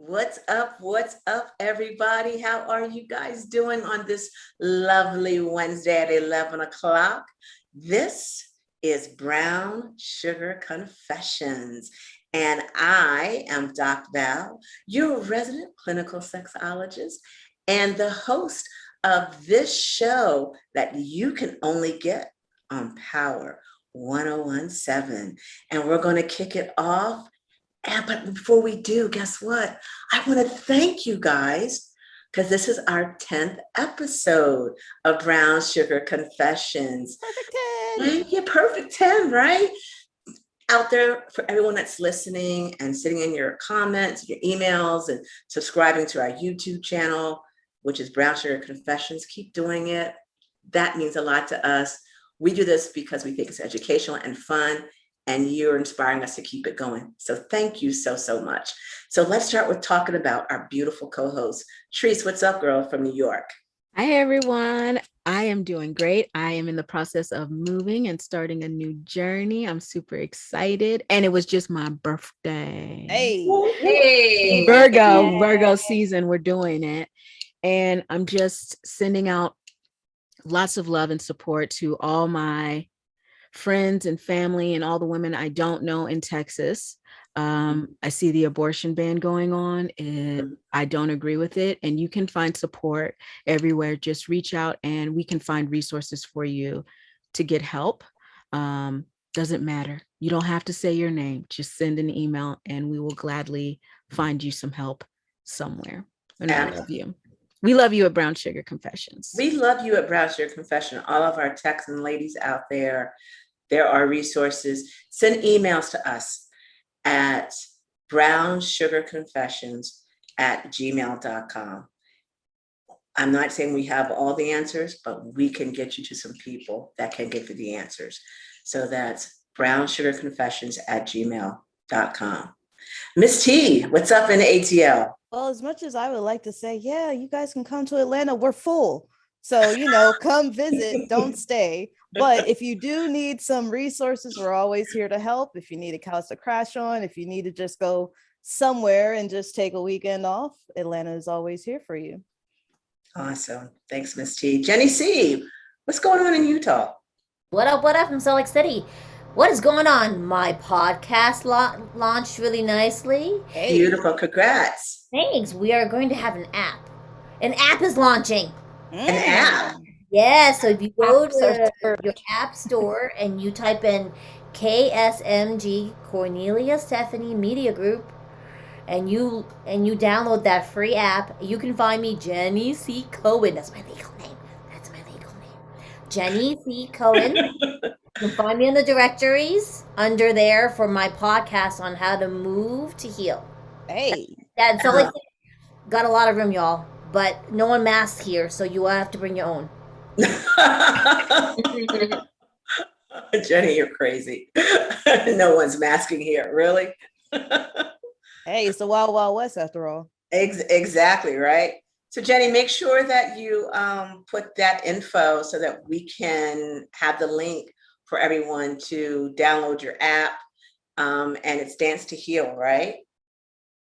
What's up? What's up, everybody? How are you guys doing on this lovely Wednesday at 11 o'clock? This is Brown Sugar Confessions, and I am Doc Val, your resident clinical sexologist and the host of this show that you can only get on Power 1017. And we're going to kick it off. But before we do, guess what? I want to thank you guys because this is our 10th episode of Brown Sugar Confessions. Perfect 10. Yeah, perfect 10, right? Out there for everyone that's listening and sitting in your comments, your emails, and subscribing to our YouTube channel, which is Brown Sugar Confessions. Keep doing it. That means a lot to us. We do this because we think it's educational and fun, and you're inspiring us to keep it going. So thank you so, so much. So let's start with talking about our beautiful co-host. Treese, what's up, girl, from New York? Hi, everyone. I am doing great. I am in the process of moving and starting a new journey. I'm super excited. And it was just my birthday. Hey. Virgo season, we're doing it. And I'm just sending out lots of love and support to all my friends and family and all the women I don't know in Texas. I see the abortion ban going on. I don't agree with it. And you can find support everywhere. Just reach out and we can find resources for you to get help. Doesn't matter. You don't have to say your name. Just send an email and we will gladly find you some help somewhere. And I love you. We love you at Brown Sugar Confessions. We love you at Brown Sugar Confession. All of our Texan ladies out there, there are resources. Send emails to us at brownsugarconfessions@gmail.com. I'm not saying we have all the answers, but we can get you to some people that can give you the answers. So that's brownsugarconfessions@gmail.com. Miss T, what's up in the ATL? Well, as much as I would like to say, yeah, you guys can come to Atlanta, we're full. So, come visit, don't stay. But if you do need some resources, we're always here to help. If you need a couch to crash on, if you need to just go somewhere and just take a weekend off, Atlanta is always here for you. Awesome. Thanks, Miss T. Jenny C, what's going on in Utah? What up from Salt Lake City? What is going on? My podcast launched really nicely. Hey. Beautiful. Congrats. Thanks. We are going to have an app. An app is launching. An app? Yeah. So if you go to your app store and you type in KSMG, Cornelia Stephanie Media Group, and you download that free app, you can find me, Jenny C. Cohen. That's my legal name. Jenny C. Cohen. You can find me in the directories under there for my podcast on how to move to heal. Hey. Yeah, so like, got a lot of room, y'all, but no one masks here, so you have to bring your own. Jenny, you're crazy. No one's masking here, really? Hey, it's the Wild Wild West after all. Exactly, right? So Jenny, make sure that you put that info so that we can have the link for everyone to download your app, and it's Dance to Heal, right?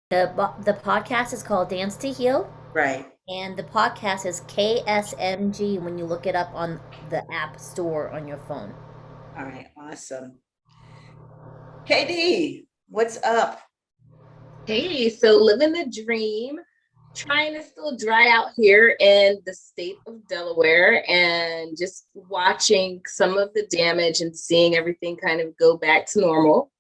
The podcast is called Dance to Heal. Right. And the podcast is KSMG when you look it up on the app store on your phone. All right, awesome. KD, what's up? Hey, so living the dream, trying to still dry out here in the state of Delaware and just watching some of the damage and seeing everything kind of go back to normal.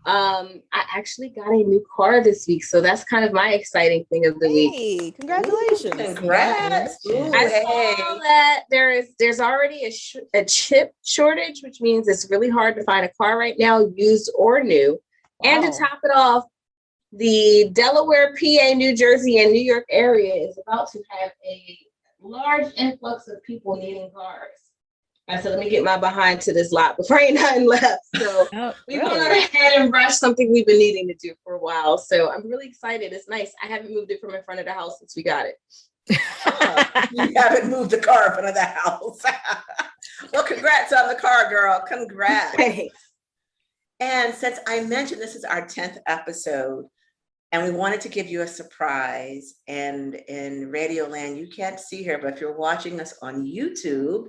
I actually got a new car this week, so that's kind of my exciting thing of the week. Hey, congratulations. Congrats. Ooh, I saw that there's already a chip shortage, which means it's really hard to find a car right now, used or new. Wow. And to top it off, the Delaware, PA, New Jersey, and New York area is about to have a large influx of people needing cars. I said, let me get my behind to this lot before ain't nothing left. So we went ahead and rushed something we've been needing to do for a while. So I'm really excited. It's nice. I haven't moved it from in front of the house since we got it. You haven't moved the car in front of the house. Well, congrats on the car, girl. Congrats. Thanks. And since I mentioned this is our 10th episode, And we wanted to give you a surprise. And in Radio Land, you can't see her, but if you're watching us on YouTube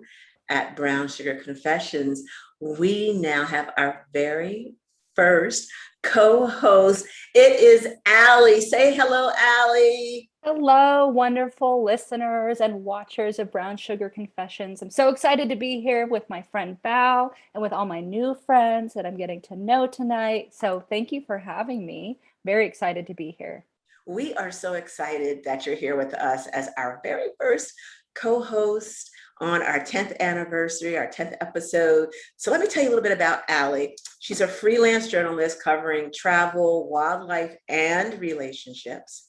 at Brown Sugar Confessions, we now have our very first co-host. It is Ali. Say hello, Ali. Hello, wonderful listeners and watchers of Brown Sugar Confessions. I'm so excited to be here with my friend Bao and with all my new friends that I'm getting to know tonight. So thank you for having me. Very excited to be here. We are so excited that you're here with us as our very first co-host on our 10th anniversary, our 10th episode. So let me tell you a little bit about Ali. She's a freelance journalist covering travel, wildlife, and relationships.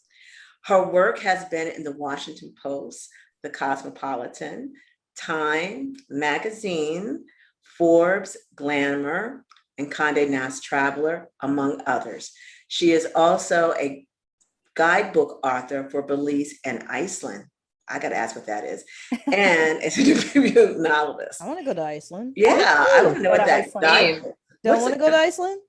Her work has been in the Washington Post, the Cosmopolitan, Time Magazine, Forbes, Glamour, and Condé Nast Traveler, among others. She is also a guidebook author for Belize and Iceland. I got to ask what that is. And it's a debut novelist. I want to go to Iceland. Yeah, I want to know what that is. Don't want to go to Iceland?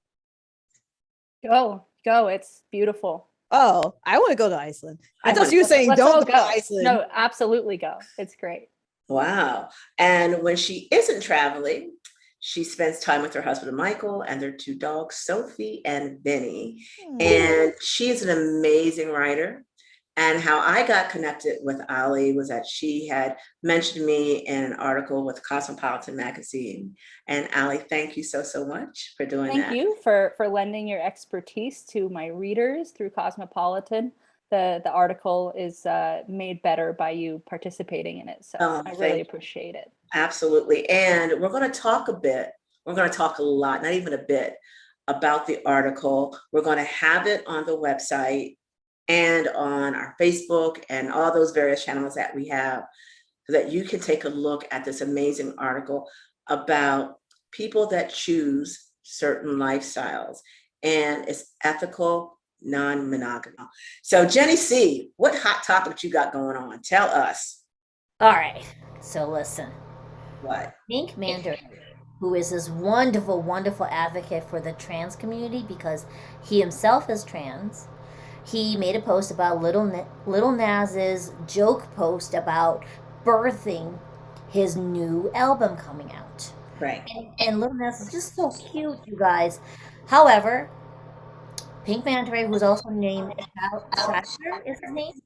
Go. It's beautiful. Oh, I want to go to Iceland. I thought you were saying don't go to Iceland. No, absolutely go. It's great. Wow. And when she isn't traveling, she spends time with her husband, Michael, and their two dogs, Sophie and Vinny. And she is an amazing writer. And how I got connected with Ali was that she had mentioned me in an article with Cosmopolitan magazine. And Ali, thank you so much for doing that. Thank you for lending your expertise to my readers through Cosmopolitan. The article is made better by you participating in it. So I really appreciate it. Absolutely. And we're going to talk a bit. We're going to talk a lot, not even a bit, about the article. We're going to have it on the website and on our Facebook and all those various channels that we have, so that you can take a look at this amazing article about people that choose certain lifestyles, and it's ethical, non-monogamy. So Jenny C, what hot topic you got going on? Tell us. All right, so listen. What? Pink Mandarin, who is this wonderful, wonderful advocate for the trans community because he himself is trans. He made a post about Little Nas's joke post about birthing his new album coming out. Right. And Little Nas is just so cute, you guys. However, Pink Mandarin, who's also named Chapter, is his name,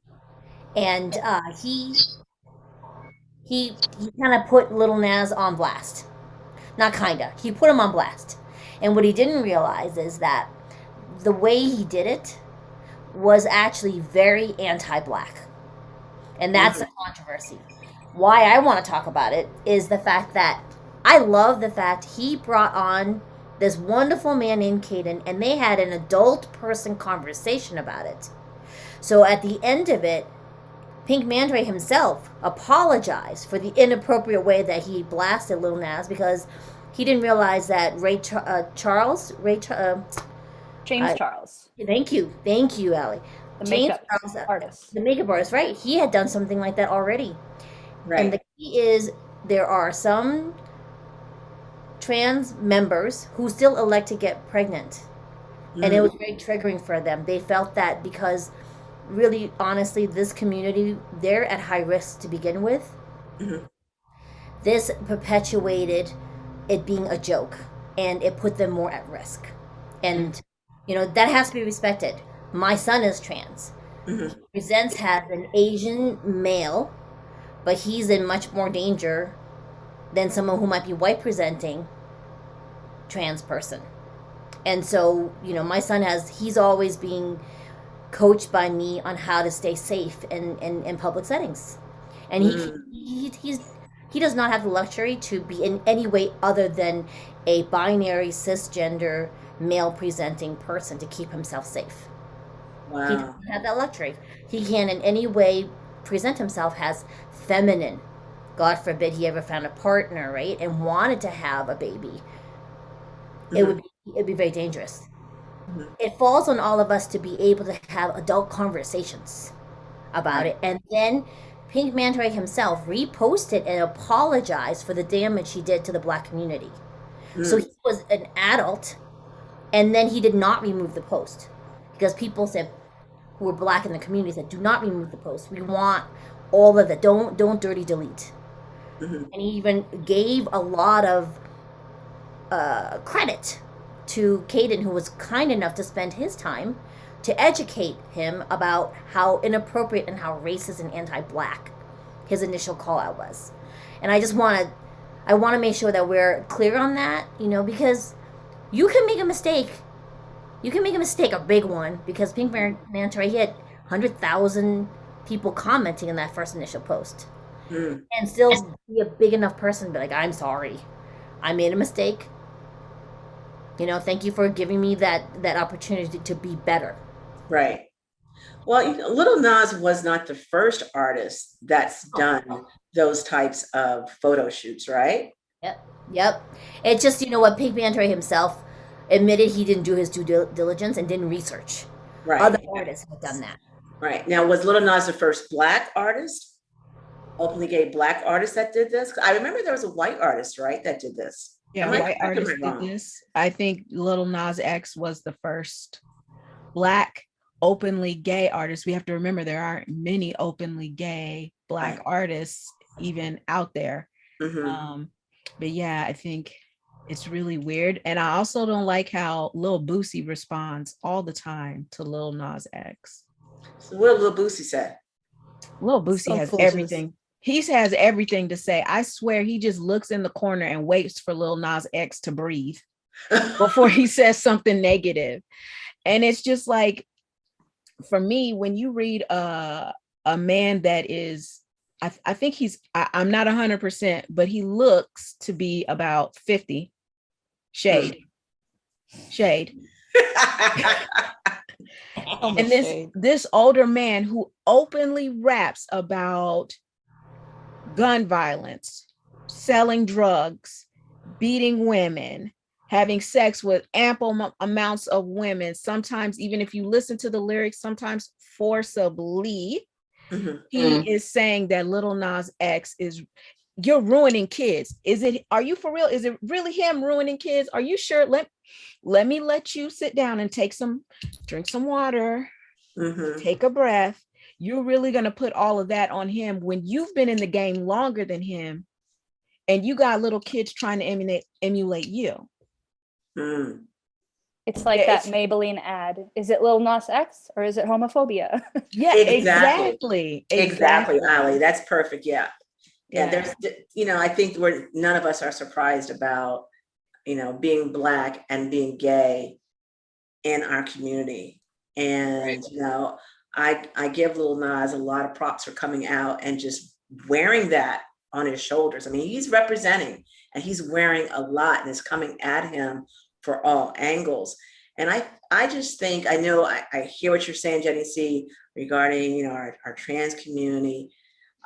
and he kind of put Little Nas on blast. Not kinda. He put him on blast. And what he didn't realize is that the way he did it was actually very anti-Black. And that's the controversy. Why I want to talk about it is the fact that I love the fact he brought on this wonderful man named Caden, and they had an adult person conversation about it. So at the end of it, Pink Mandarin himself apologized for the inappropriate way that he blasted Lil Nas, because he didn't realize that Charles. Thank you, Ali. The makeup artist. The makeup artist, right? He had done something like that already. Right. And the key is there are some trans members who still elect to get pregnant. And it was very triggering for them. They felt that because really, honestly, this community, they're at high risk to begin with. This perpetuated it being a joke, and it put them more at risk. And that has to be respected. My son is trans. He presents as an Asian male, but he's in much more danger than someone who might be white presenting trans person. And so, my son he's always being coached by me on how to stay safe in public settings. And he does not have the luxury to be in any way other than a binary cisgender male presenting person to keep himself safe. Wow. He doesn't have that luxury. He can't in any way present himself as feminine. God forbid he ever found a partner, right, and wanted to have a baby. It'd be very dangerous. It falls on all of us to be able to have adult conversations about it. And then Pink Mandarin himself reposted and apologized for the damage he did to the Black community. So he was an adult, and then he did not remove the post because people said, who are black in the community said, do not remove the post. We want all of it. Don't dirty delete. Mm-hmm. And he even gave a lot of credit to Caden, who was kind enough to spend his time to educate him about how inappropriate and how racist and anti-black his initial call out was. And I want to make sure that we're clear on that, because you can make a mistake. You can make a mistake, a big one, because Pink Manta, he had 100,000 people commenting in that first initial post. Mm. And still be a big enough person to be like, I'm sorry. I made a mistake. Thank you for giving me that opportunity to be better. Right. Well, Little Nas was not the first artist that's done those types of photo shoots, right? Yep. It's just, what Pink Manta himself admitted he didn't do his due diligence and didn't research. Right. Other artists have done that. Right. Now, was Little Nas the first Black artist, openly gay Black artist that did this? I remember there was a white artist, right, that did this. Yeah, white artist did this. I think Little Nas X was the first Black openly gay artist. We have to remember there aren't many openly gay Black artists even out there. Mm-hmm. But yeah, I think it's really weird. And I also don't like how Lil Boosie responds all the time to Lil Nas X. So what did Lil Boosie say? Lil Boosie has everything. He has everything to say. I swear he just looks in the corner and waits for Lil Nas X to breathe before he says something negative. And it's just like, for me, when you read a man that is, I think I'm not 100%, but he looks to be about 50. Shade. And this older man who openly raps about gun violence, selling drugs, beating women, having sex with ample amounts of women, sometimes even if you listen to the lyrics, sometimes forcibly. Mm-hmm. He is saying that Little Nas X is, you're ruining kids. Are you for real? Is it really him ruining kids? Are you sure? Let me let you sit down and drink some water, take a breath. You're really going to put all of that on him when you've been in the game longer than him and you got little kids trying to emulate you. Mm. It's like that Maybelline ad. Is it Lil Nas X or is it homophobia? Yeah, exactly, Ali. That's perfect. Yeah. There's, I think none of us are surprised about, being Black and being gay in our community. And, I give Lil Nas a lot of props for coming out and just wearing that on his shoulders. I mean, he's representing and he's wearing a lot and it's coming at him for all angles. And I just think, I know I hear what you're saying, Jenny C, regarding, our trans community.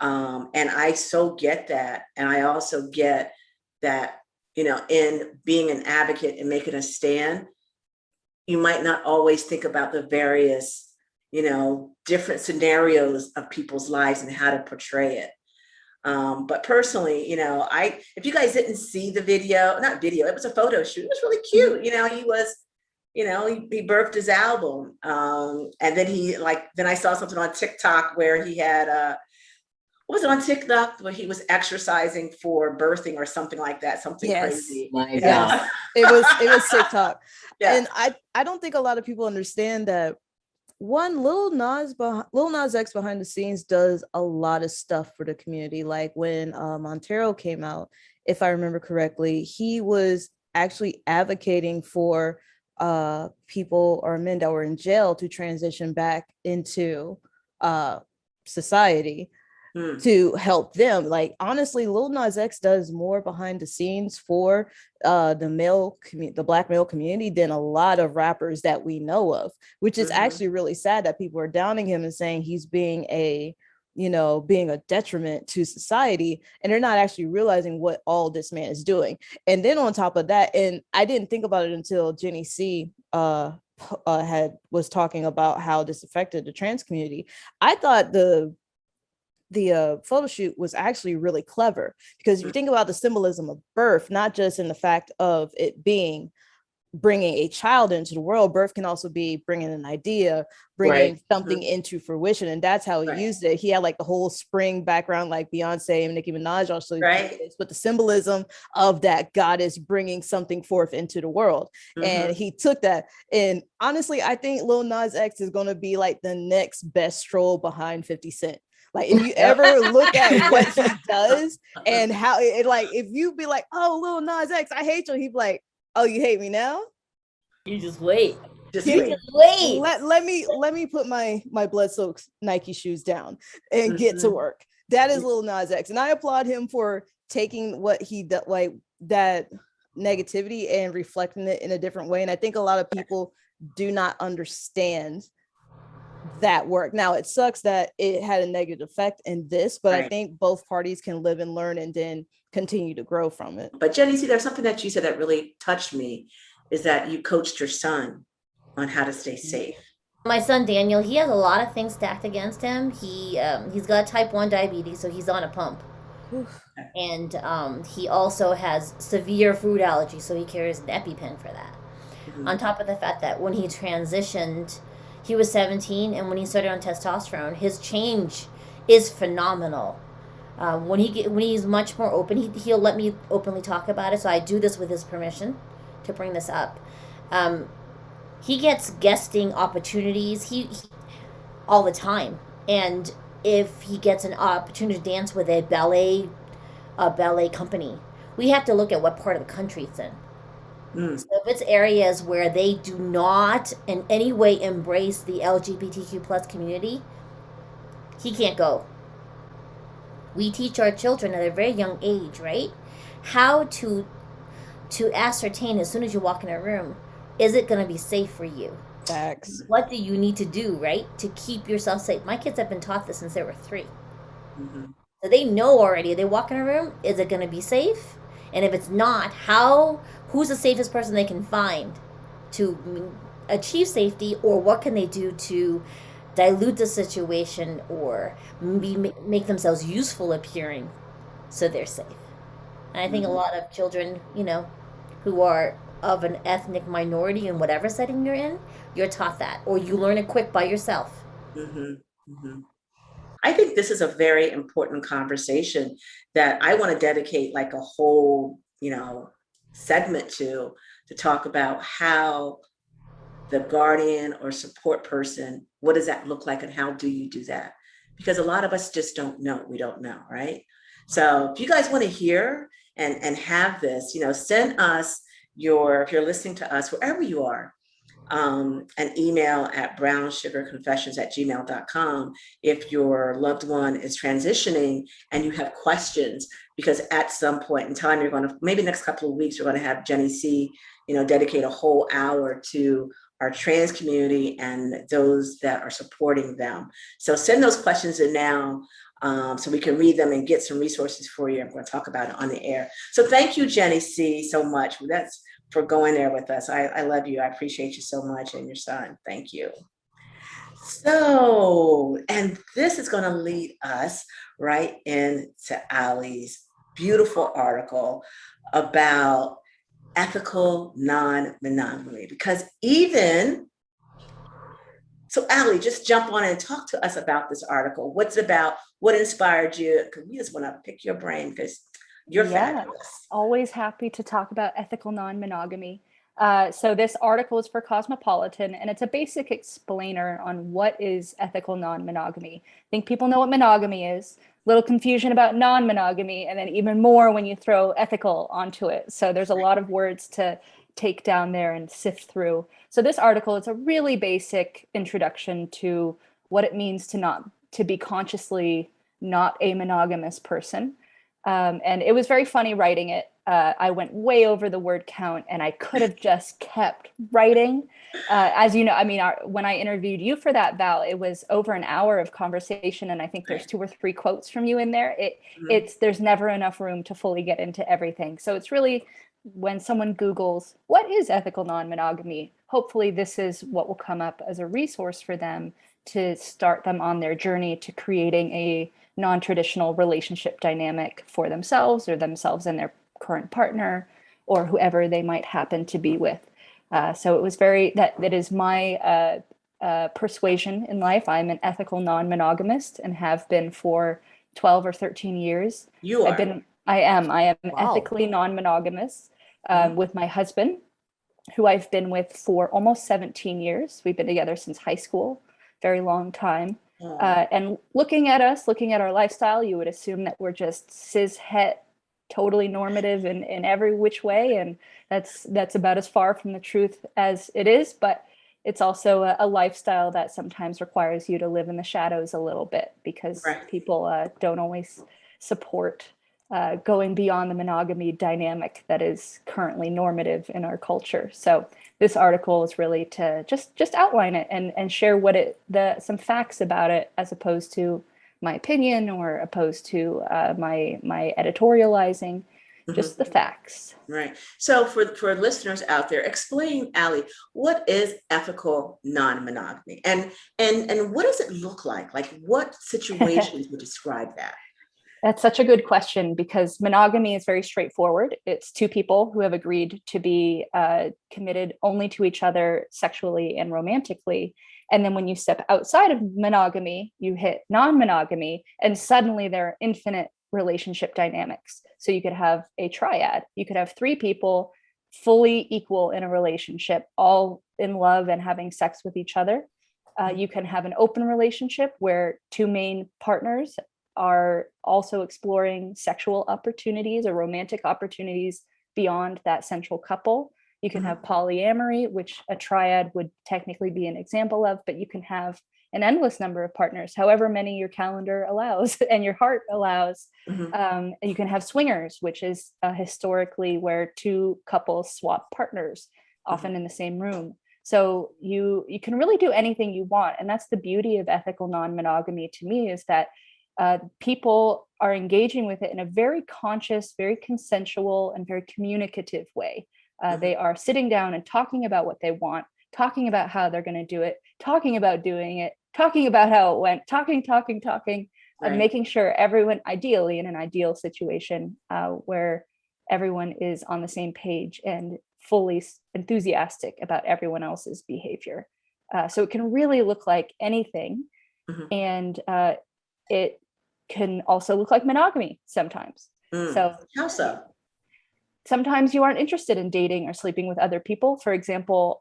And I so get that. And I also get that, in being an advocate and making a stand, you might not always think about the various, different scenarios of people's lives and how to portray it. But personally, if you guys didn't see the not video, it was a photo shoot. It was really cute. He was, he birthed his album. And then I saw something on TikTok where he had, what was it on TikTok where he was exercising for birthing or something like that, something crazy. Yes. It was TikTok. Yeah. And I don't think a lot of people understand that Lil Nas X behind the scenes does a lot of stuff for the community. Like when Montero came out, if I remember correctly, he was actually advocating for people or men that were in jail to transition back into society to help them. Like, honestly, Lil Nas X does more behind the scenes for the Black male community than a lot of rappers that we know of, which is actually really sad that people are downing him and saying he's being a detriment to society, and they're not actually realizing what all this man is doing. And then on top of that, and I didn't think about it until Jenny C was talking about how this affected the trans community. I thought the photo shoot was actually really clever, because if you think about the symbolism of birth, not just in the fact of it being bringing a child into the world. Birth can also be bringing an idea, bringing Right. something into fruition. And that's how he Right. used it. He had like the whole spring background, like Beyonce and Nicki Minaj also, Right. but the symbolism of that goddess bringing something forth into the world. And he took that. And honestly, I think Lil Nas X is going to be like the next best stroll behind 50 Cent. Like if you ever look at what he does and how it like, if you be like, oh, Lil Nas X, I hate you, he'd be like, oh, you hate me now? You just wait. Just You wait. Just wait. let me put my blood soaked Nike shoes down and get to work. That is Lil Nas X, and I applaud him for taking what he did, like that negativity, and reflecting it in a different way. And I think a lot of people do not understand that work. Now it sucks that it had a negative effect in this, but I think both parties can live and learn and then continue to grow from it. But Jenny, see, there's something that you said that really touched me, is that you coached your son on how to stay safe. My son Daniel, he has a lot of things stacked against him. He's got type 1 diabetes, so he's on a pump. And he also has severe food allergy, so he carries an EpiPen for that. On top of the fact that when he transitioned, he was 17, and when he started on testosterone, his change is phenomenal. When he's much more open, he'll let me openly talk about it. So I do this with his permission to bring this up. He gets guesting opportunities he all the time, and if he gets an opportunity to dance with a ballet company, we have to look at what part of the country it's in. So if it's areas where they do not in any way embrace the LGBTQ plus community, he can't go. We teach our children at a very young age, right, how to ascertain as soon as you walk in a room, is it going to be safe for you? Facts. What do you need to do, right, to keep yourself safe? My kids have been taught this since they were 3. So they know already. They walk in a room, is it going to be safe? And if it's not, who's the safest person they can find to achieve safety, or what can they do to dilute the situation or make themselves useful appearing so they're safe? And I think a lot of children, who are of an ethnic minority in whatever setting you're in, you're taught that, or you learn it quick by yourself. I think this is a very important conversation that I want to dedicate like a whole, segment to talk about how the guardian or support person, what does that look like and how do you do that? Because a lot of us just don't know. We don't know, right? So if you guys want to hear and have this, send us if you're listening to us, wherever you are, an email at brownsugarconfessions@gmail.com if your loved one is transitioning and you have questions, because at some point in time, maybe next couple of weeks, we're going to have Jenny C, dedicate a whole hour to our trans community and those that are supporting them. So send those questions in now so we can read them and get some resources for you. I'm going to talk about it on the air. So thank you, Jenny C, so much. That's for going there with us. I love you. I appreciate you so much, and your son. Thank you. So, and this is going to lead us right into Ali's beautiful article about ethical non-monogamy, because so Ali, just jump on and talk to us about this article. What's it about? What inspired you? Because we just want to pick your brain, because you're fabulous. Always happy to talk about ethical non-monogamy. So this article is for Cosmopolitan, and it's a basic explainer on what is ethical non-monogamy. I think people know what monogamy is, little confusion about non-monogamy, and then even more when you throw ethical onto it. So there's a lot of words to take down there and sift through. So this article is a really basic introduction to what it means to be consciously not a monogamous person. And it was very funny writing it. I went way over the word count, and I could have just kept writing. As you know, when I interviewed you for that, Val, it was over an hour of conversation, and I think there's 2 or 3 quotes from you in there. There's never enough room to fully get into everything. So it's really, when someone Googles, what is ethical non-monogamy? Hopefully this is what will come up as a resource for them to start them on their journey to creating a non-traditional relationship dynamic for themselves, or themselves and their current partner, or whoever they might happen to be with. So it was that is my persuasion in life. I'm an ethical non-monogamist and have been for 12 or 13 years. You are. I am Wow. ethically non-monogamous Mhm. with my husband, who I've been with for almost 17 years. We've been together since high school, very long time. Oh. And looking at our lifestyle, you would assume that we're just cis het, totally normative in every which way. And that's about as far from the truth as it is. But it's also a lifestyle that sometimes requires you to live in the shadows a little bit, because Right. people don't always support going beyond the monogamy dynamic that is currently normative in our culture. So this article is really to just outline it and share some facts about it, as opposed to my opinion or opposed to my editorializing, just the facts. Right. So for listeners out there, explain, Ali, what is ethical non-monogamy, and what does it look like? Like, what situations would describe that? That's such a good question, because monogamy is very straightforward. It's two people who have agreed to be committed only to each other sexually and romantically. And then when you step outside of monogamy, you hit non-monogamy, and suddenly there are infinite relationship dynamics. So you could have a triad. You could have three people fully equal in a relationship, all in love and having sex with each other. You can have an open relationship where two main partners are also exploring sexual opportunities or romantic opportunities beyond that central couple. You can have polyamory, which a triad would technically be an example of, but you can have an endless number of partners, however many your calendar allows and your heart allows. And you can have swingers, which is historically where two couples swap partners, often in the same room. So you can really do anything you want. And that's the beauty of ethical non-monogamy to me, is that people are engaging with it in a very conscious, very consensual, and very communicative way. They are sitting down and talking about what they want, talking about how they're going to do it, talking about doing it, talking about how it went, talking, Right. making sure everyone, ideally in an ideal situation where everyone is on the same page and fully enthusiastic about everyone else's behavior. So it can really look like anything. And it can also look like monogamy sometimes. So How so? sometimes you aren't interested in dating or sleeping with other people. For example,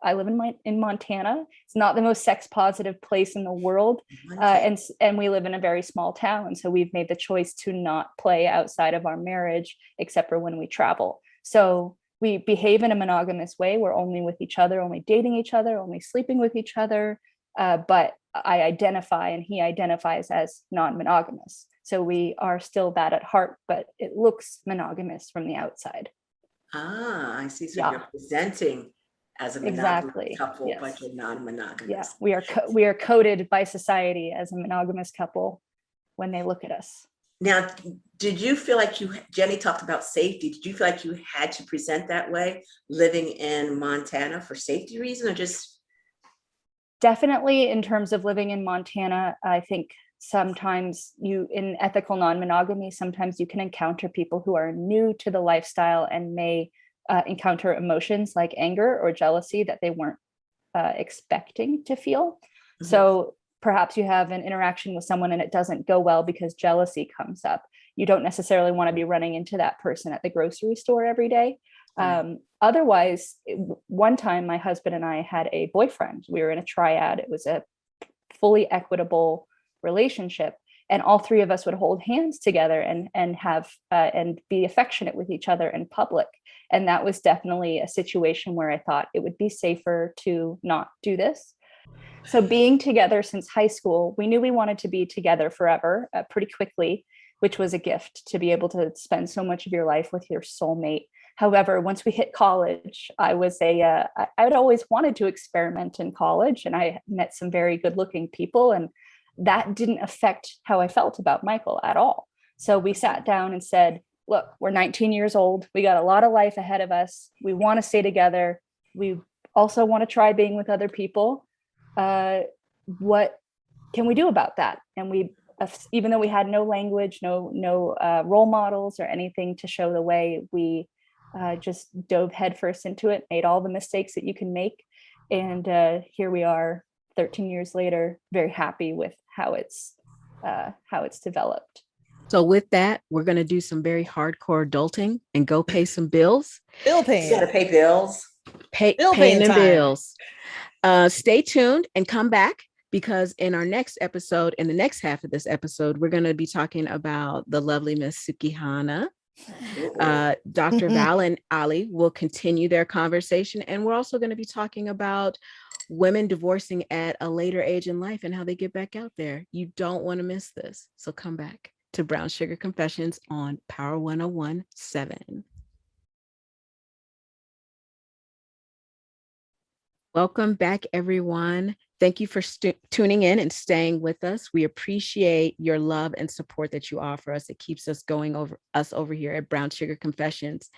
I live in Montana. It's not the most sex positive place in the world. And we live in a very small town. So we've made the choice to not play outside of our marriage, except for when we travel. So we behave in a monogamous way. We're only with each other, only dating each other, only sleeping with each other. But I identify and he identifies as non-monogamous. So we are still that at heart, but it looks monogamous from the outside. Ah, I see. So you're presenting as a monogamous couple, but you're non-monogamous. Yeah, we are coded by society as a monogamous couple when they look at us. Now, did you feel like Jenny talked about safety. Did you feel like you had to present that way, living in Montana, for safety reasons, or just? Definitely in terms of living in Montana, I think sometimes in ethical non-monogamy, sometimes you can encounter people who are new to the lifestyle and may encounter emotions like anger or jealousy that they weren't expecting to feel. So perhaps you have an interaction with someone and it doesn't go well because jealousy comes up. You don't necessarily want to be running into that person at the grocery store every day. Otherwise, one time my husband and I had a boyfriend. We were in a triad. It was a fully equitable relationship, and all three of us would hold hands together and have and be affectionate with each other in public. And that was definitely a situation where I thought it would be safer to not do this. So being together since high school, we knew we wanted to be together forever pretty quickly, which was a gift to be able to spend so much of your life with your soulmate. However, once we hit college, I had always wanted to experiment in college, and I met some very good looking people, and that didn't affect how I felt about Michael at all. So we sat down and said, look, we're 19 years old. We got a lot of life ahead of us. We want to stay together. We also want to try being with other people. What can we do about that? And we, even though we had no language, no role models or anything to show the way, we just dove headfirst into it, made all the mistakes that you can make. And here we are 13 years later, very happy with how it's developed. So with that, we're going to do some very hardcore adulting and go pay some bills. Bill paying. You got to pay bills. Paying the bills. Stay tuned and come back, because in our next episode, in the next half of this episode, we're going to be talking about the lovely Miss Sukihana. Dr. Val and Ali will continue their conversation. And we're also going to be talking about women divorcing at a later age in life and how they get back out there. You don't want to miss this. So come back to Brown Sugar Confessions on Power 101.7. Welcome back, everyone. Thank you for tuning in and staying with us. We appreciate your love and support that you offer us. It keeps us going over here at Brown Sugar Confessions.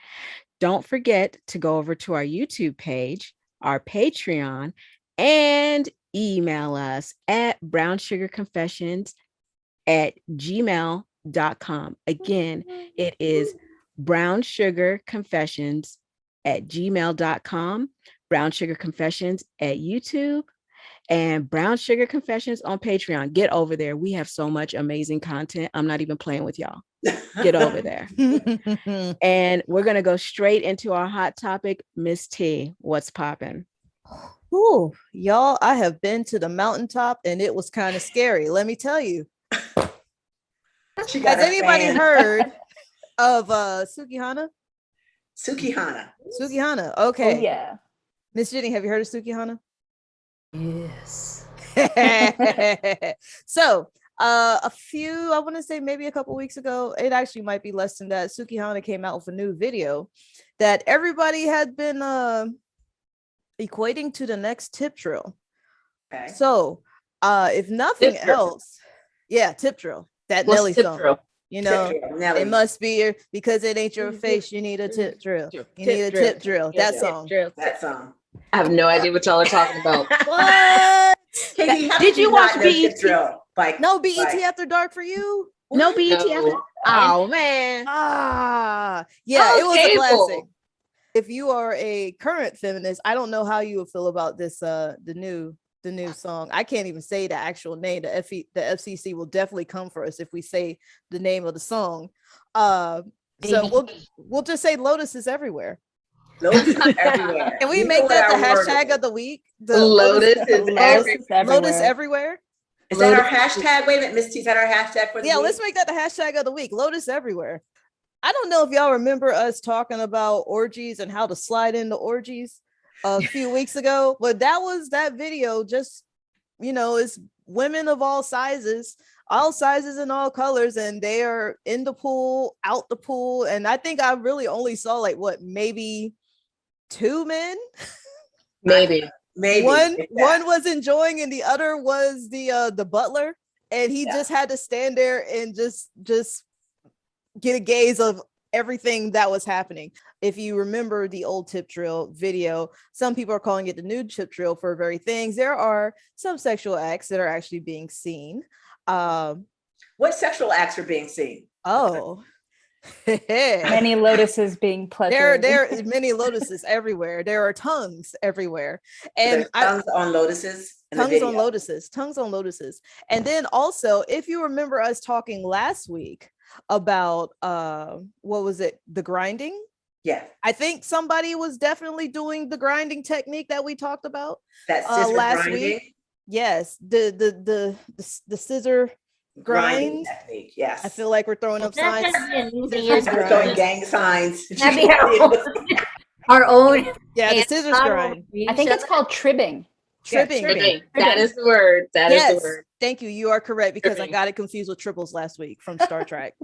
Don't forget to go over to our YouTube page, our Patreon, and email us at brownsugarconfessions@gmail.com. Again, it is brownsugarconfessions@gmail.com, Brown Sugar Confessions at YouTube, and Brown Sugar Confessions on Patreon. Get over there. We have so much amazing content. I'm not even playing with y'all. Get over there. And we're going to go straight into our hot topic. Miss T, what's popping? Ooh, y'all, I have been to the mountaintop and it was kind of scary. Let me tell you. Has anybody heard of Sukihana? Sukihana. Okay. Oh, yeah. Miss Jenny, have you heard of Sukihana? Yes. So a few, I want to say maybe a couple weeks ago, it actually might be less than that, Sukihana came out with a new video that everybody had been equating to the next tip drill. Okay. So if nothing else, tip drill, that What's Nelly tip song drill? you know Nelly. It must be because it ain't your face, you need a tip drill, tip drill. That song. I have no idea what y'all are talking about. What? Did you watch BET? No BET After Dark for you? No BET After? Oh man. It was a classic. If you are a current feminist, I don't know how you would feel about this the new song. I can't even say the actual name. The FCC will definitely come for us if we say the name of the song. So we'll just say Lotus is everywhere. Lotus is everywhere. Can we make that the hashtag of the week? Lotus is everywhere. Lotus everywhere. Is that our hashtag? Wait a minute, Miss T, is that our hashtag for the week? Let's make that the hashtag of the week. Lotus everywhere. I don't know if y'all remember us talking about orgies and how to slide into orgies a few weeks ago, but that video just, is women of all sizes and all colors, and they are in the pool, out the pool. And I think I really only saw maybe 2 men. Maybe one was enjoying and the other was the butler, and he just had to stand there and just get a gaze of everything that was happening. If you remember the old tip drill video, some people are calling it the new tip drill for very things. There are some sexual acts that are actually being seen. What sexual acts are being seen? Oh, many lotuses being pleasured. There are many lotuses everywhere. There are tongues everywhere, and tongues on lotuses. Tongues on lotuses. And then also, if you remember us talking last week about what was it, the grinding? Yeah, I think somebody was definitely doing the grinding technique that we talked about last week. Yes, the scissor grind technique. Yes, I feel like we're throwing up signs. We're throwing gang signs. Our own. Yeah, the scissors grind. I think it's called tribbing. Tribbing. That is the word. That is the word. Thank you. You are correct, because I got it confused with triples last week from Star Trek.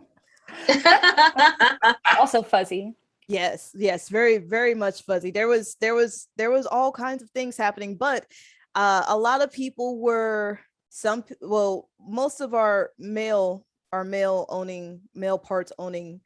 Also fuzzy. Yes, very, very much fuzzy. There was all kinds of things happening, but a lot of people were most of our male parts owning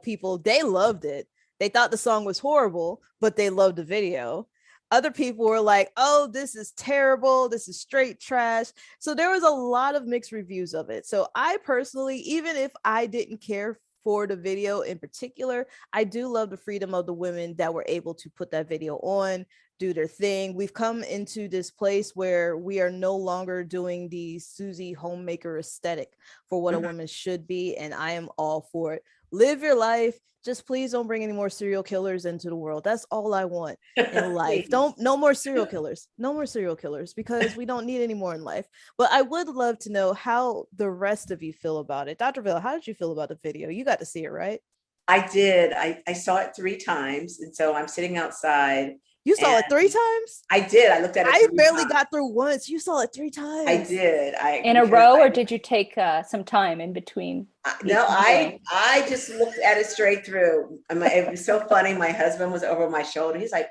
people, they loved it. They thought the song was horrible, but they loved the video. Other people were like, oh, this is terrible. This is straight trash. So there was a lot of mixed reviews of it. So I personally, even if I didn't care for the video in particular. I do love the freedom of the women that were able to put that video on, do their thing. We've come into this place where we are no longer doing the Susie homemaker aesthetic for what a woman should be, and I am all for it. Live your life. Just please don't bring any more serial killers into the world. That's all I want in life. No more serial killers. No more serial killers, because we don't need any more in life. But I would love to know how the rest of you feel about it. Dr. Villa, how did you feel about the video? You got to see it, right? I did. I saw it 3 times. And so I'm sitting outside. You saw it 3 times? I did. I looked at it. I barely got through once. You saw it 3 times. I did. In a row, or did you take some time in between? No, I just looked at it straight through. It was so funny. My husband was over my shoulder. He's like,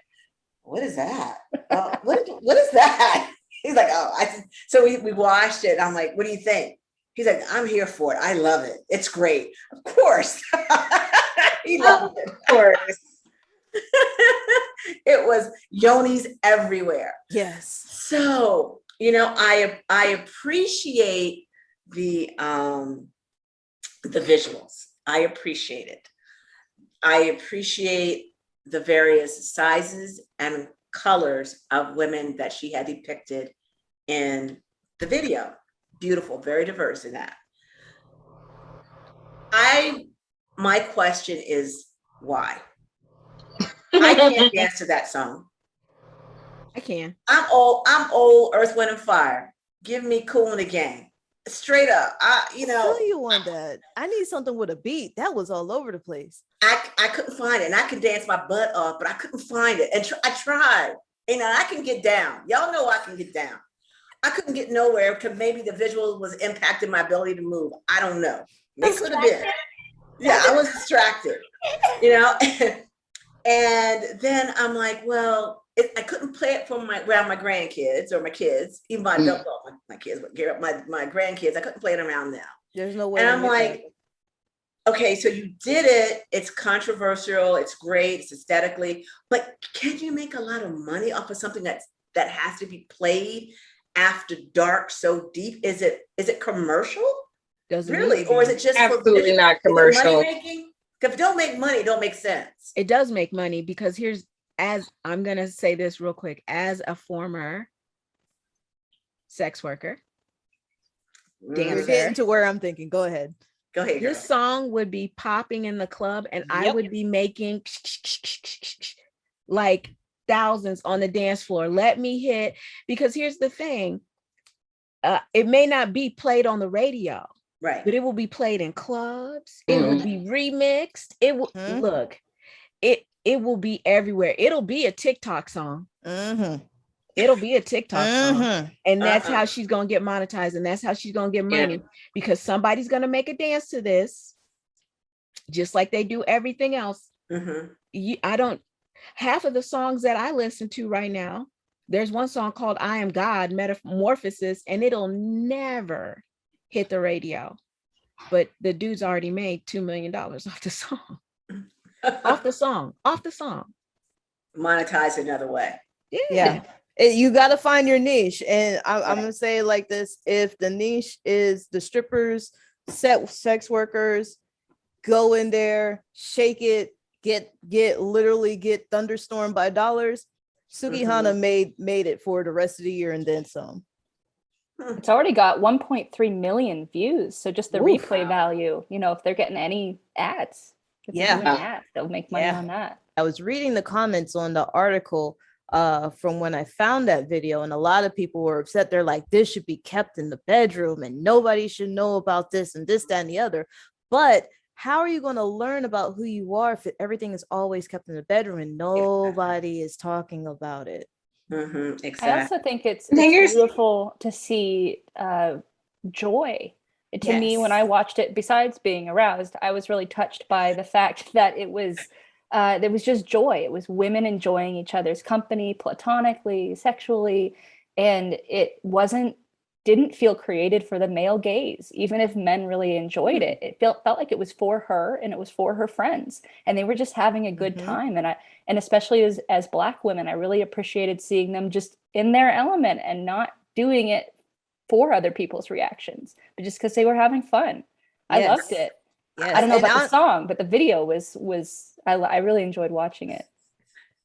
"What is that? What is that?" He's like, "Oh." So we watched it. I'm like, "What do you think?" He's like, "I'm here for it. I love it. It's great." Of course. He loved it. Of course. It was yonis everywhere. Yes. So, I appreciate the visuals. I appreciate it. I appreciate the various sizes and colors of women that she had depicted in the video. Beautiful, very diverse in that. My question is why? I can't dance to that song. I can. I'm old, Earth, Wind, and Fire. Give me Cool in the Gang. Straight up. I feel you on that. I need something with a beat. That was all over the place. I couldn't find it, and I could dance my butt off, but I couldn't find it. And I tried. I can get down. Y'all know I can get down. I couldn't get nowhere because maybe the visual was impacting my ability to move. I don't know. It could have been. Yeah, I was distracted. And then I'm like, well, I couldn't play it around my grandkids or my kids, even my adult, my kids, but my grandkids, I couldn't play it around them. There's no way. And I'm like, okay, so you did it. It's controversial. It's great. It's aesthetically, but can you make a lot of money off of something that has to be played after dark so deep? Is it commercial? Doesn't really, or is it just absolutely not commercial? Money making? If it don't make money, it don't make sense. It does make money, because as I'm going to say this real quick, as a former sex worker, dancer. You're getting to where I'm thinking. Go ahead. Go ahead. This song would be popping in the club, and I would be making like thousands on the dance floor. Let me hit, because here's the thing. It may not be played on the radio. Right. But it will be played in clubs. It will be remixed. It will look. It will be everywhere. It'll be a TikTok song. It'll be a TikTok song, and that's how she's gonna get monetized, and that's how she's gonna get money, because somebody's gonna make a dance to this, just like they do everything else. Half of the songs that I listen to right now, there's one song called "I Am God," Metamorphosis, and it'll never hit the radio, but the dude's already made $2 million off the song. off the song Monetize another way. Yeah. You got to find your niche, and I'm gonna say it like this: if the niche is the strippers, sex workers, go in there, shake it, get thunderstormed by dollars. Sugihana made it for the rest of the year and then some. It's already got 1.3 million views. So just the replay value, if they're getting any ads, they'll make money on that. I was reading the comments on the article from when I found that video, and a lot of people were upset. They're like, this should be kept in the bedroom and nobody should know about this and this, that, and the other. But how are you going to learn about who you are if everything is always kept in the bedroom and nobody is talking about it? Exactly. I also think it's beautiful to see joy. To me, when I watched it, besides being aroused, I was really touched by the fact that it was there was just joy. It was women enjoying each other's company platonically, sexually, and it didn't feel created for the male gaze. Even if men really enjoyed it, it felt like it was for her and it was for her friends, and they were just having a good time. And especially as Black women, I really appreciated seeing them just in their element and not doing it for other people's reactions, but just because they were having fun. I loved it. Yes. I don't know and about the song, but the video was I really enjoyed watching it.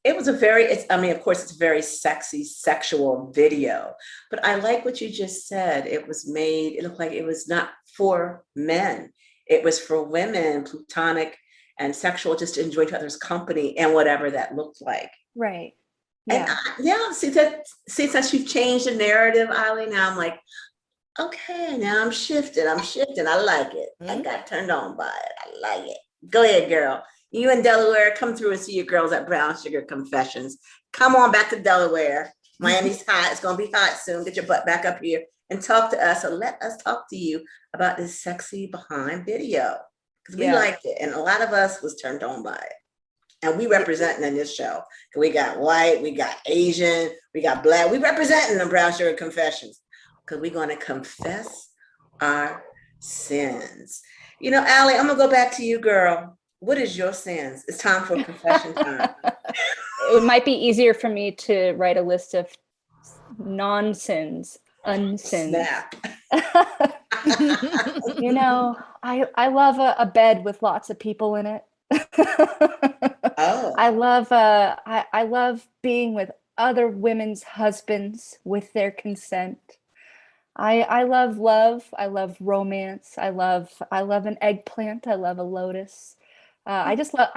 It was a very, I mean, of course, it's a very sexy, sexual video, but I like what you just said. It was made, it looked like it was not for men. It was for women, platonic and sexual, just to enjoy each other's company and whatever that looked like. Right. And Yeah. see, since you've changed the narrative, Ali, now I'm like, okay, now I'm shifting. I like it. I got turned on by it. I like it. Go ahead, girl. You in Delaware, come through and see your girls at Brown Sugar Confessions. Come on back to Delaware. Miami's hot. It's going to be hot soon. Get your butt back up here and talk to us. So let us talk to you about this sexy behind video. Because we liked it. And a lot of us was turned on by it. And we representing in this show. We got white, we got Asian, we got black. We representing the Brown Sugar Confessions. Because we're going to confess our sins. You know, Ali, I'm going to go back to you, girl. What is your sins? It's time for confession time. It might be easier for me to write a list of non-sins, unsins. Snap. You know, I love a bed with lots of people in it. Oh. I love being with other women's husbands with their consent. I love love. I love romance. I love an eggplant. I love a lotus. I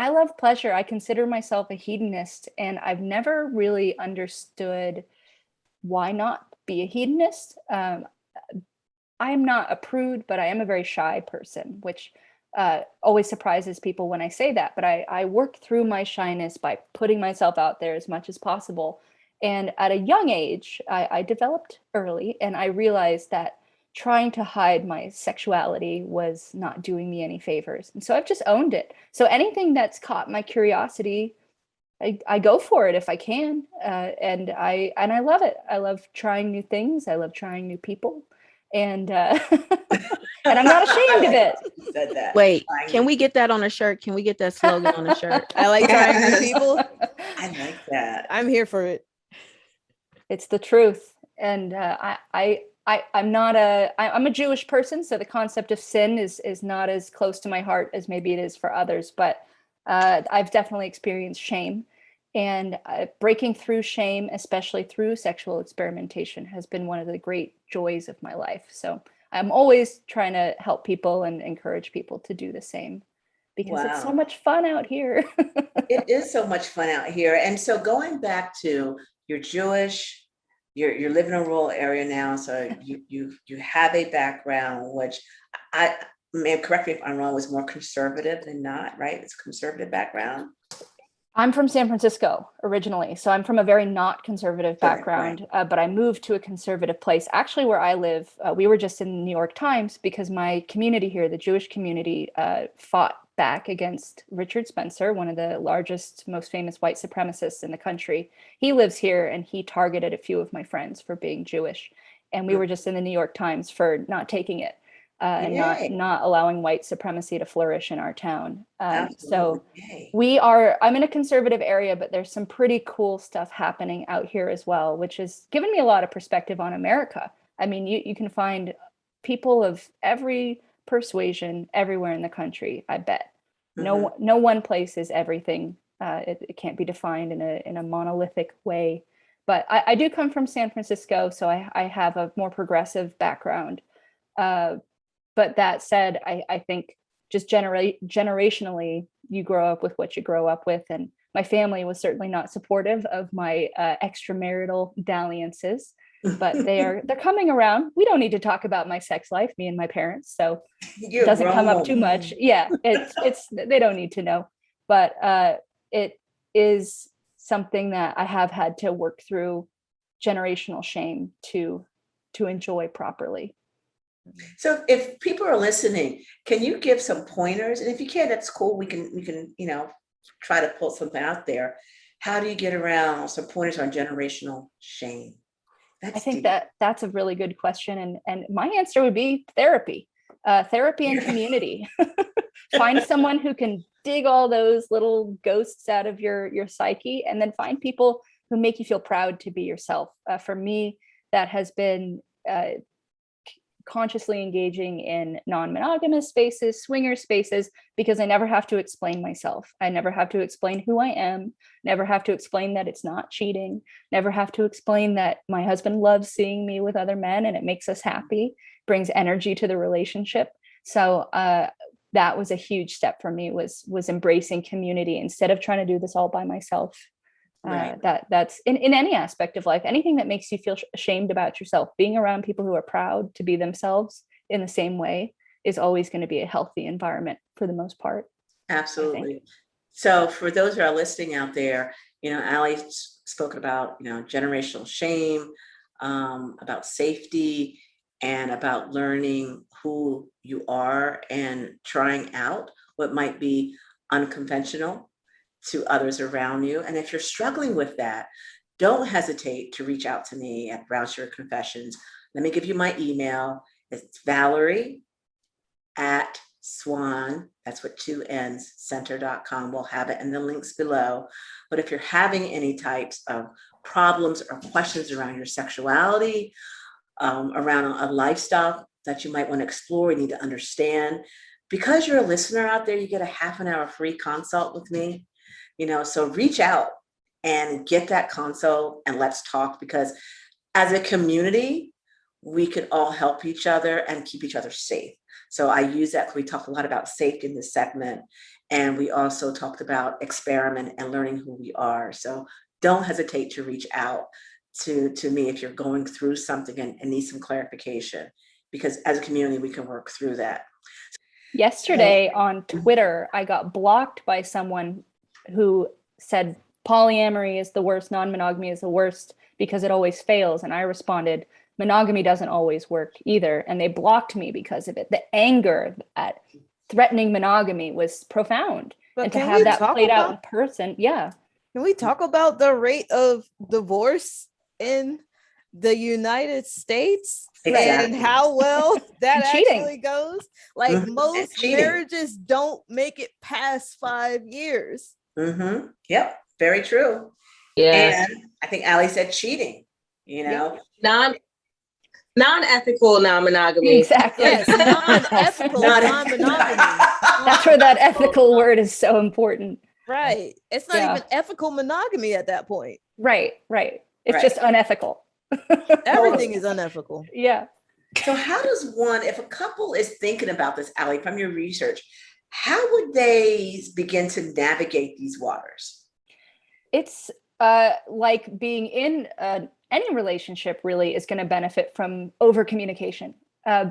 love pleasure. I consider myself a hedonist, and I've never really understood why not be a hedonist. I'm not a prude, but I am a very shy person, which always surprises people when I say that. But I work through my shyness by putting myself out there as much as possible. And at a young age, I developed early, and I realized that trying to hide my sexuality was not doing me any favors. And so I've just owned it. So anything that's caught my curiosity, I go for it if I can. And I love it. I love trying new things. I love trying new people. And and I'm not ashamed of it. Said that. Wait, can we get that on a shirt? Can we get that slogan on a shirt? I like trying new people. I like that. I'm here for it. It's the truth. And I'm a Jewish person, so the concept of sin is not as close to my heart as maybe it is for others, but I've definitely experienced shame, and breaking through shame, especially through sexual experimentation, has been one of the great joys of my life. So I'm always trying to help people and encourage people to do the same, because it's so much fun out here. It is so much fun out here. And so going back to, you're Jewish, you're living in a rural area now, so you have a background which I may correct me if I'm wrong, was more conservative than not, right? It's a conservative background. I'm from San Francisco originally, so I'm from a very not conservative background, right. But I moved to a conservative place. Actually, where I live, we were just in the New York Times because my community here, the Jewish community, fought back against Richard Spencer, one of the largest, most famous white supremacists in the country. He lives here, and he targeted a few of my friends for being Jewish. And we were just in the New York Times for not taking it. And not allowing white supremacy to flourish in our town. So I'm in a conservative area, but there's some pretty cool stuff happening out here as well, which has given me a lot of perspective on America. I mean, you can find people of every persuasion everywhere in the country, I bet. No one place is everything. It can't be defined in a monolithic way. But I do come from San Francisco, so I have a more progressive background. But that said, I think just generationally, you grow up with what you grow up with. And my family was certainly not supportive of my extramarital dalliances, but they're coming around. We don't need to talk about my sex life, me and my parents. So it doesn't come up too much. Yeah, it's they don't need to know. But it is something that I have had to work through generational shame to enjoy properly. So if people are listening, can you give some pointers? And if you can, that's cool. We can, try to pull something out there. How do you get around some pointers on generational shame? I think that's a really good question. And my answer would be therapy, therapy and community. Find someone who can dig all those little ghosts out of your psyche, and then find people who make you feel proud to be yourself. For me, that has been consciously engaging in non-monogamous spaces, swinger spaces, because I never have to explain myself. I never have to explain who I am, never have to explain that it's not cheating, never have to explain that my husband loves seeing me with other men and it makes us happy, brings energy to the relationship. So that was a huge step for me, was embracing community instead of trying to do this all by myself. Right. That's in any aspect of life, anything that makes you feel ashamed about yourself, being around people who are proud to be themselves in the same way is always going to be a healthy environment for the most part. Absolutely. So for those who are listening out there, Ali's spoken about, generational shame, about safety, and about learning who you are and trying out what might be unconventional to others around you. And if you're struggling with that, don't hesitate to reach out to me at Brown Sugar Confessions. Let me give you my email. It's Valerie@Swan, that's with 2 N's, center.com. We'll have it in the links below. But if you're having any types of problems or questions around your sexuality, around a lifestyle that you might want to explore, you need to understand, because you're a listener out there, you get a half an hour free consult with me. So reach out and get that consult and let's talk, because as a community, we could all help each other and keep each other safe. So I use that. We talk a lot about safety in this segment. And we also talked about experiment and learning who we are. So don't hesitate to reach out to me if you're going through something and need some clarification, because as a community, we can work through that. Yesterday on Twitter, I got blocked by someone who said polyamory is the worst, non-monogamy is the worst because it always fails. And I responded, monogamy doesn't always work either. And they blocked me because of it. The anger at threatening monogamy was profound. But and to have that played out in person, yeah. Can we talk about the rate of divorce in the United States? Exactly. And how well that cheating actually goes? Like most marriages don't make it past 5 years. Mm-hmm. Yep, very true. Yeah. And I think Ali said cheating, non-ethical non-monogamy. Exactly. Yes, non-ethical non-monogamy. That's where that ethical word is so important. Right. It's not even ethical monogamy at that point. Right. It's just unethical. Everything is unethical. Yeah. So how does one, if a couple is thinking about this, Ali, from your research, how would they begin to navigate these waters? It's like being in any relationship really is going to benefit from over communication,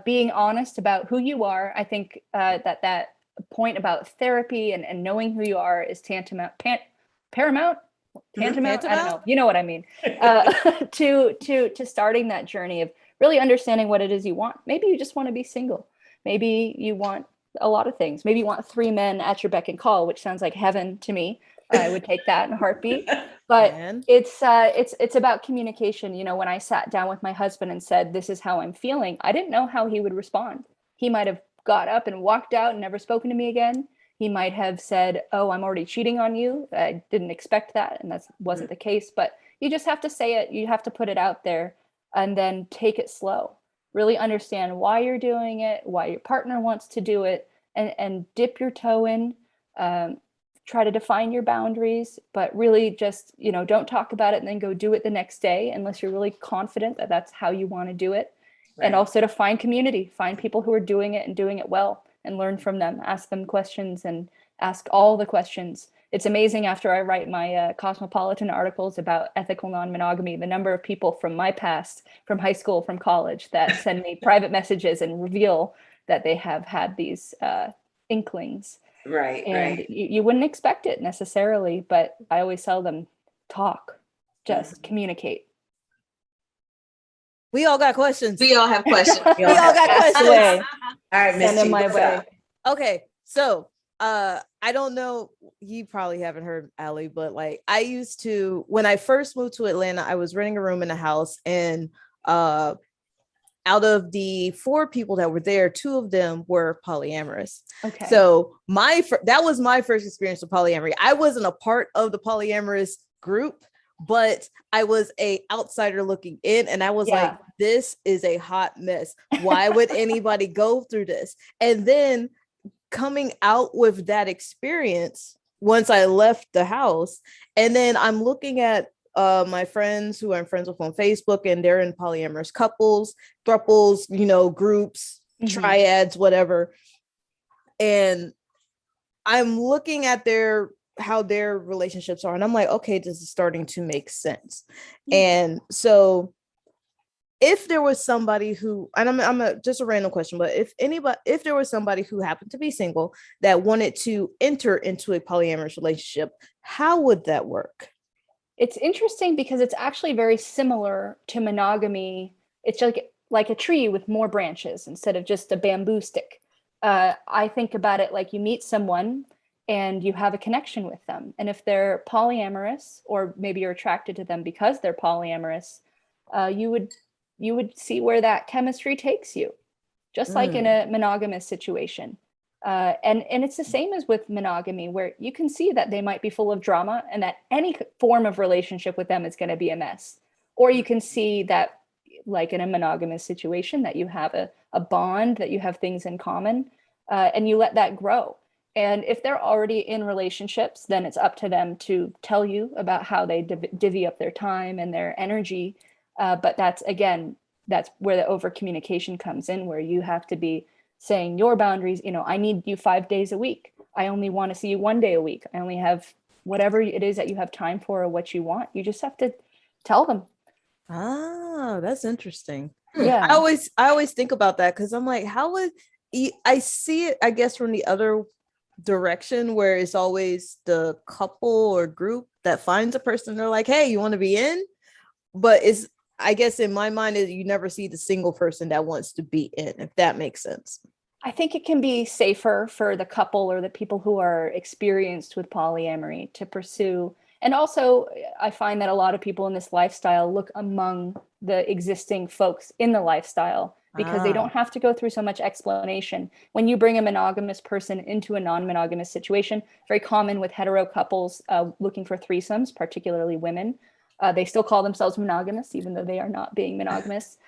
being honest about who you are. I think that point about therapy and knowing who you are is paramount. Tantamount? I don't know. You know what I mean. To starting that journey of really understanding what it is you want. Maybe you just want to be single. Maybe you want a lot of things. Maybe you want 3 men at your beck and call, which sounds like heaven to me. I would take that in a heartbeat. But it's about communication. When I sat down with my husband and said, this is how I'm feeling, I didn't know how he would respond. He might have got up and walked out and never spoken to me again. He might have said, oh, I'm already cheating on you. I didn't expect that. And that wasn't the case. But you just have to say it. You have to put it out there and then take it slow. Really understand why you're doing it, why your partner wants to do it, and dip your toe in. Try to define your boundaries, but really just, don't talk about it and then go do it the next day unless you're really confident that that's how you want to do it. Right. And also to find community, find people who are doing it and doing it well, and learn from them, ask them questions and ask all the questions. It's amazing after I write my cosmopolitan articles about ethical non-monogamy, the number of people from my past, from high school, from college, that send me private messages and reveal that they have had these inklings. Right. And you wouldn't expect it necessarily, but I always tell them, talk, just communicate. We all got questions. We all have questions. we all got questions. All right, Miss G, my what's way. up? Okay, so I don't know, you probably haven't heard Ali, but like I used to, when I first moved to Atlanta, I was renting a room in a house, and out of the 4 people that were there, 2 of them were polyamorous. Okay. So that was my first experience with polyamory. I wasn't a part of the polyamorous group, but I was a outsider looking in, and I was like, this is a hot mess. Why would anybody go through this? And then coming out with that experience once I left the house, and then I'm looking at my friends who I'm friends with on Facebook, and they're in polyamorous couples, thruples, you know, groups, triads, whatever. And I'm looking at how their relationships are, and I'm like, okay, this is starting to make sense. And so if there was somebody who, and I'm just a random question, but if there was somebody who happened to be single that wanted to enter into a polyamorous relationship, how would that work? It's interesting because it's actually very similar to monogamy. It's like a tree with more branches instead of just a bamboo stick. I think about it like you meet someone and you have a connection with them. And if they're polyamorous, or maybe you're attracted to them because they're polyamorous, you would see where that chemistry takes you, just like in a monogamous situation. And it's the same as with monogamy, where you can see that they might be full of drama and that any form of relationship with them is going to be a mess. Or you can see that, like in a monogamous situation, that you have a bond, that you have things in common, and you let that grow. And if they're already in relationships, then it's up to them to tell you about how they divvy up their time and their energy. But that's where the over communication comes in, where you have to be saying your boundaries. You know, I need you 5 days a week. I only want to see you 1 day a week. I only have whatever it is that you have time for or what you want. You just have to tell them. Ah, that's interesting. Yeah. I always think about that, because I'm like, how would I see it, I guess, from the other direction, where it's always the couple or group that finds a person. They're like, hey, you want to be in? But it's, I guess in my mind, is you never see the single person that wants to be in, if that makes sense. I think it can be safer for the couple or the people who are experienced with polyamory to pursue. And also, I find that a lot of people in this lifestyle look among the existing folks in the lifestyle, because they don't have to go through so much explanation. When you bring a monogamous person into a non-monogamous situation, very common with hetero couples looking for threesomes, particularly women. They still call themselves monogamous, even though they are not being monogamous.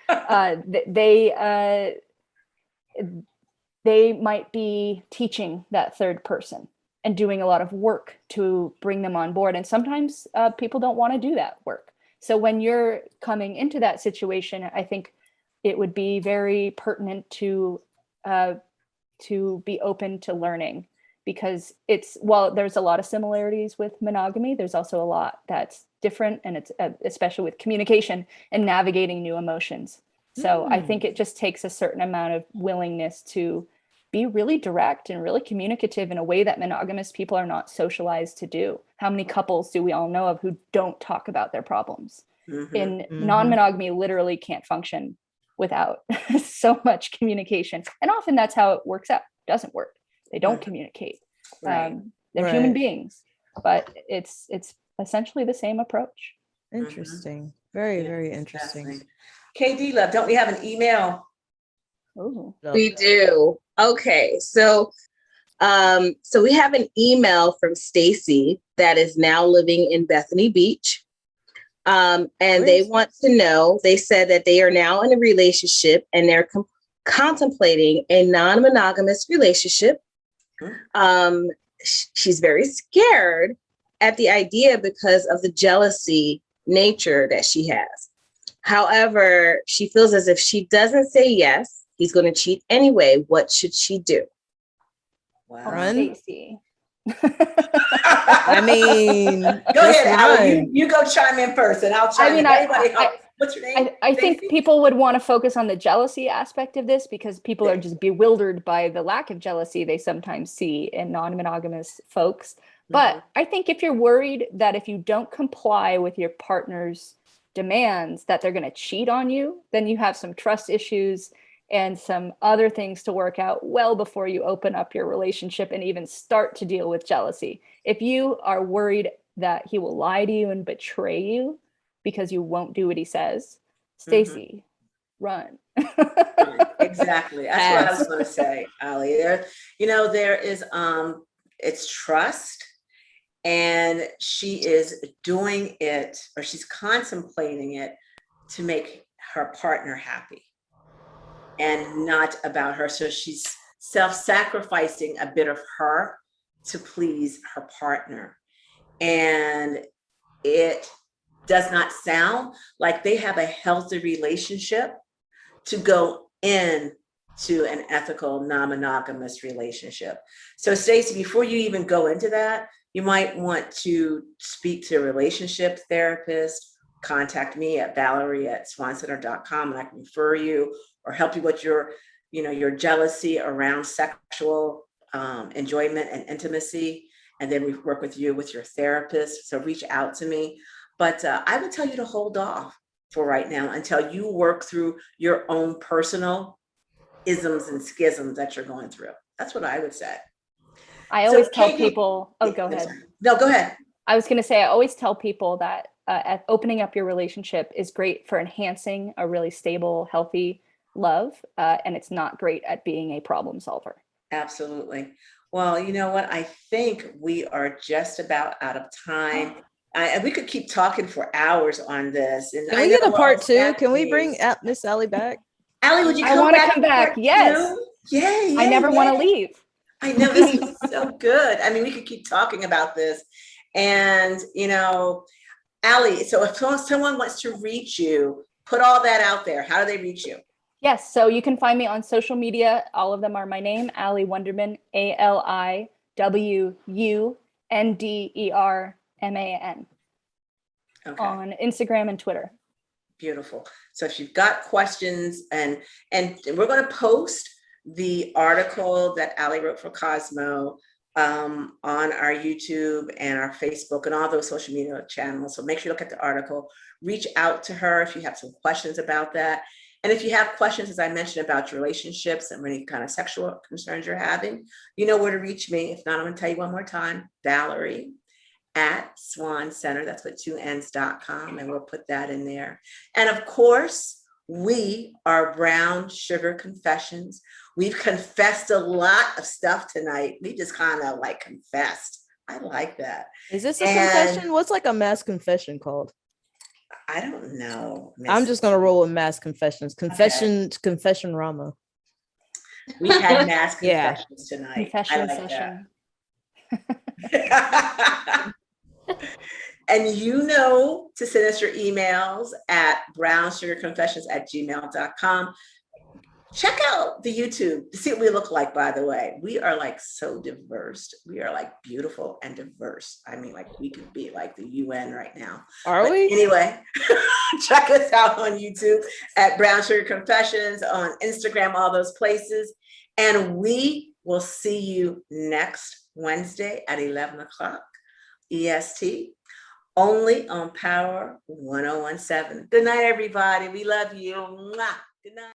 They might be teaching that third person and doing a lot of work to bring them on board. And sometimes people don't want to do that work. So when you're coming into that situation, I think it would be very pertinent to be open to learning, because while there's a lot of similarities with monogamy, there's also a lot that's different, and it's especially with communication and navigating new emotions. So I think it just takes a certain amount of willingness to be really direct and really communicative in a way that monogamous people are not socialized to do. How many couples do we all know of who don't talk about their problems? In non-monogamy, literally can't function without so much communication. And often that's how it works out. It doesn't work. They don't communicate. They're human beings, but it's essentially the same approach. Interesting. Very, very interesting. KD Love, don't we have an email? Ooh. We do. Okay, so we have an email from Stacy that is now living in Bethany Beach. And they want to know, they said that they are now in a relationship and they're contemplating a non-monogamous relationship. She's very scared at the idea because of the jealousy nature that she has. However, she feels as if she doesn't say yes, he's going to cheat anyway. What should she do? Wow. Stacy. I mean, go ahead, Ali. You go chime in first, and I'll chime in. What's your name? I think people would want to focus on the jealousy aspect of this, because people are just bewildered by the lack of jealousy they sometimes see in non-monogamous folks. But I think if you're worried that if you don't comply with your partner's demands that they're going to cheat on you, then you have some trust issues and some other things to work out well before you open up your relationship and even start to deal with jealousy. If you are worried that he will lie to you and betray you because you won't do what he says, Stacy, run. Exactly. That's what I was going to say, Ali. There is, it's trust, and she is doing it, or she's contemplating it, to make her partner happy and not about her. So she's self-sacrificing a bit of her to please her partner. And it does not sound like they have a healthy relationship to go in to an ethical, non-monogamous relationship. So Stacey, before you even go into that, you might want to speak to a relationship therapist. Contact me at valerie@swancenter.com, and I can refer you or help you with your, your jealousy around sexual enjoyment and intimacy. And then we work with you with your therapist. So reach out to me. But I would tell you to hold off for right now until you work through your own personal isms and schisms that you're going through. That's what I would say. I always tell people, oh, go ahead. No, go ahead. I was going to say, I always tell people that opening up your relationship is great for enhancing a really stable, healthy love. And it's not great at being a problem solver. Absolutely. Well, you know what? I think we are just about out of time. And we could keep talking for hours on this. And can we get a part two? Can we bring Miss Ali back? Ali, would you come back? I want to come back. Yes. Yay. I never want to leave. I know, this is so good. I mean, we could keep talking about this. And, Ali, so if someone wants to reach you, put all that out there. How do they reach you? Yes. So you can find me on social media. All of them are my name, Ali Wunderman, AliWunderman. Okay. On Instagram and Twitter. Beautiful. So if you've got questions, and we're going to post the article that Ali wrote for Cosmo on our YouTube and our Facebook and all those social media channels. So make sure you look at the article, reach out to her if you have some questions about that. And if you have questions, as I mentioned, about your relationships and any kind of sexual concerns you're having, you know where to reach me. If not, I'm going to tell you one more time, Valerie@SwanCenter, that's with 2Ns.com, and we'll put that in there. And of course, we are Brown Sugar Confessions. We've confessed a lot of stuff tonight. We just kind of like confessed. I like that. Is this a confession? What's like a mass confession called? I don't know. I'm just going to roll with mass confessions. Confession Rama. We had mass confessions tonight. Confession session. And to send us your emails at brownsugarconfessions@gmail.com. Check out the YouTube to see what we look like, by the way. We are like so diverse. We are like beautiful and diverse. I mean, like we could be like the UN right now. Are we? Anyway, check us out on YouTube at Brown Sugar Confessions, on Instagram, all those places. And we will see you next Wednesday at 11 o'clock EST, only on Power 1017. Good night, everybody. We love you. Mwah. Good night.